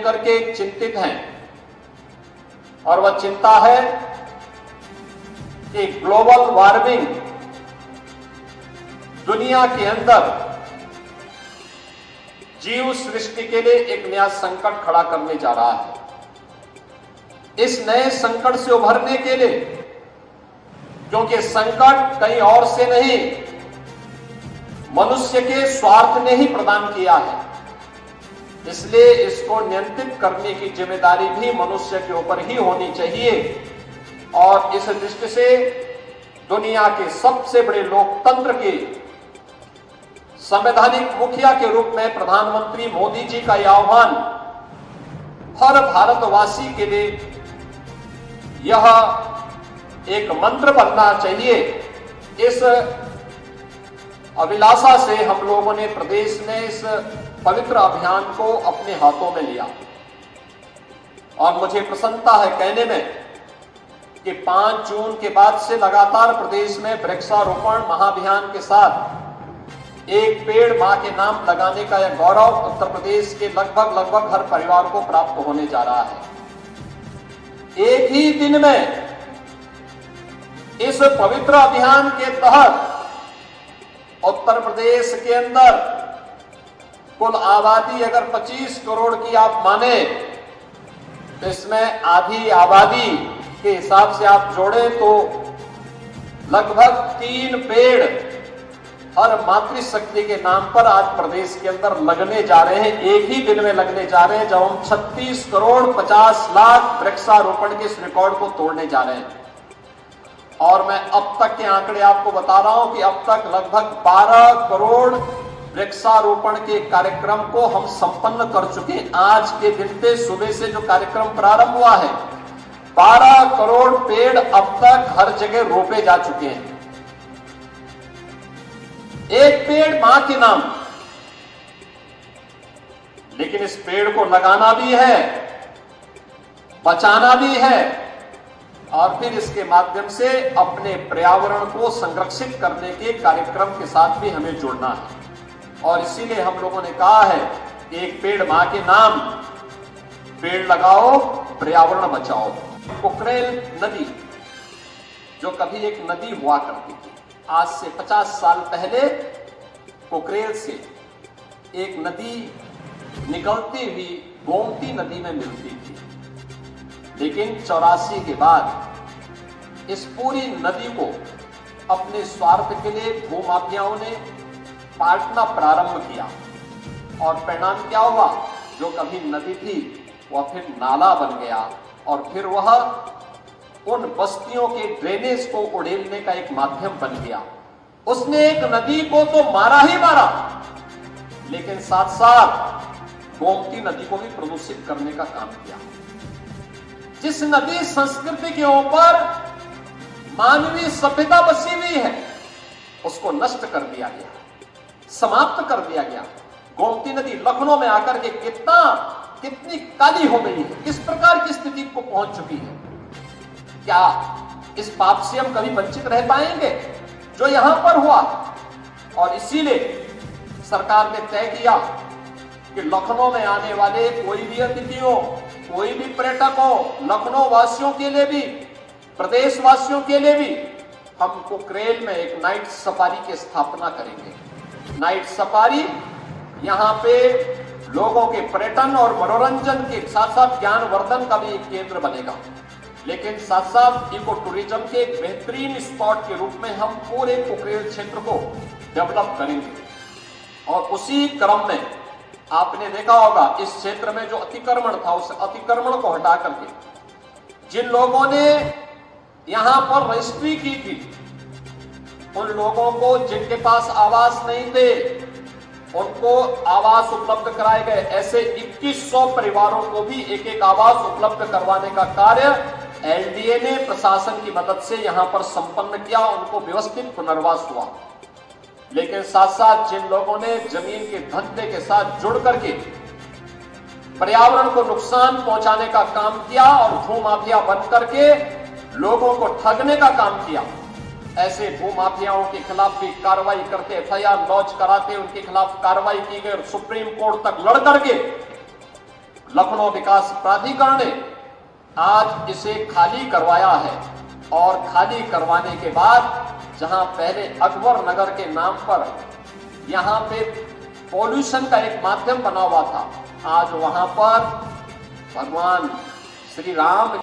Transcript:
लेकर के चिंतित हैं, और वह चिंता है कि ग्लोबल वार्मिंग दुनिया के अंदर जीव सृष्टि के लिए एक नया संकट खड़ा करने जा रहा है। इस नए संकट से उभरने के लिए, क्योंकि संकट कहीं और से नहीं, मनुष्य के स्वार्थ ने ही प्रदान किया है, इसलिए इसको नियंत्रित करने की जिम्मेदारी भी मनुष्य के ऊपर ही होनी चाहिए। और इस दृष्टि से दुनिया के सबसे बड़े लोकतंत्र के संवैधानिक मुखिया के रूप में प्रधानमंत्री मोदी जी का यह आह्वान हर भारतवासी के लिए यह एक मंत्र बनना चाहिए। इस अभिलाषा से हम लोगों ने प्रदेश में इस पवित्र अभियान को अपने हाथों में लिया, और मुझे प्रसन्नता है कहने में कि 5 जून के बाद से लगातार प्रदेश में वृक्षारोपण महाअभियान के साथ एक पेड़ मां के नाम लगाने का यह गौरव उत्तर प्रदेश के लगभग हर परिवार को प्राप्त होने जा रहा है। एक ही दिन में इस पवित्र अभियान के तहत उत्तर प्रदेश के अंदर कुल आबादी अगर 25 करोड़ की आप माने, तो इसमें आधी आबादी के हिसाब से आप जोड़े तो लगभग 3 पेड़ हर मातृशक्ति के नाम पर आज प्रदेश के अंदर लगने जा रहे हैं। एक ही दिन में लगने जा रहे हैं, जब हम 36 करोड़ 50 लाख वृक्षारोपण के इस रिकॉर्ड को तोड़ने जा रहे हैं। और मैं अब तक के आंकड़े आपको बता रहा हूं कि अब तक लगभग 12 करोड़ वृक्षारोपण के कार्यक्रम को हम संपन्न कर चुके हैं। आज के दिन पे सुबह से जो कार्यक्रम प्रारंभ हुआ है, 12 करोड़ पेड़ अब तक हर जगह रोपे जा चुके हैं। एक पेड़ मां के नाम, लेकिन इस पेड़ को लगाना भी है, बचाना भी है, और फिर इसके माध्यम से अपने पर्यावरण को संरक्षित करने के कार्यक्रम के साथ भी हमें जुड़ना है। और इसीलिए हम लोगों ने कहा है कि एक पेड़ मां के नाम, पेड़ लगाओ, पर्यावरण बचाओ। कुकरेल नदी जो कभी एक नदी हुआ करती थी, आज से 50 साल पहले कुकरेल से एक नदी निकलती हुई गोमती नदी में मिलती थी, लेकिन 84 के बाद इस पूरी नदी को अपने स्वार्थ के लिए भूमाफियाओं ने काटना प्रारंभ किया, और परिणाम क्या हुआ? जो कभी नदी थी वह फिर नाला बन गया, और फिर वह उन बस्तियों के ड्रेनेज को उड़ेलने का एक माध्यम बन गया। उसने एक नदी को तो मारा ही मारा, लेकिन साथ साथ गोमती नदी को भी प्रदूषित करने का काम किया। जिस नदी संस्कृति के ऊपर मानवीय सभ्यता बसी हुई है, उसको नष्ट कर दिया गया, समाप्त कर दिया गया। गोमती नदी लखनऊ में आकर के कितनी काली हो गई है, किस प्रकार की स्थिति को पहुंच चुकी है। क्या इस पाप से हम कभी वंचित रह पाएंगे जो यहां पर हुआ? और इसीलिए सरकार ने तय किया कि लखनऊ में आने वाले कोई भी अतिथि हो, कोई भी पर्यटक हो, लखनऊ वासियों के लिए भी, प्रदेश वासियों के लिए भी, हम कुकरेल में एक नाइट सफारी की स्थापना करेंगे। नाइट सफारी यहां पे लोगों के पर्यटन और मनोरंजन के साथ साथ ज्ञानवर्धन का भी एक केंद्र बनेगा, लेकिन साथ साथ इको टूरिज्म के एक बेहतरीन स्पॉट के रूप में हम पूरे कुकरेल क्षेत्र को डेवलप करेंगे। और उसी क्रम में आपने देखा होगा इस क्षेत्र में जो अतिक्रमण था, उस अतिक्रमण को हटा करके जिन लोगों ने यहां पर रजिस्ट्री की थी, उन लोगों को जिनके पास आवास नहीं थे, उनको आवास उपलब्ध कराए गए। ऐसे 2100 परिवारों को भी एक एक आवास उपलब्ध करवाने का कार्य एलडीए ने प्रशासन की मदद से यहां पर संपन्न किया, उनको व्यवस्थित पुनर्वास हुआ। लेकिन साथ साथ जिन लोगों ने जमीन के धंधे के साथ जुड़ करके पर्यावरण को नुकसान पहुंचाने का काम किया और भूमाफिया बन करके लोगों को ठगने का काम किया, ऐसे भूमाफियाओं के खिलाफ भी कार्रवाई करते, एफआईआर लॉन्च कराते, उनके खिलाफ कार्रवाई की गई और सुप्रीम कोर्ट तक लड़ करके लखनऊ विकास प्राधिकरण ने आज इसे खाली करवाया है और खाली करवाने के बाद जहां पहले अकबर नगर के नाम पर यहां पे पॉल्यूशन का एक माध्यम बना हुआ था, आज वहां पर भगवान श्री राम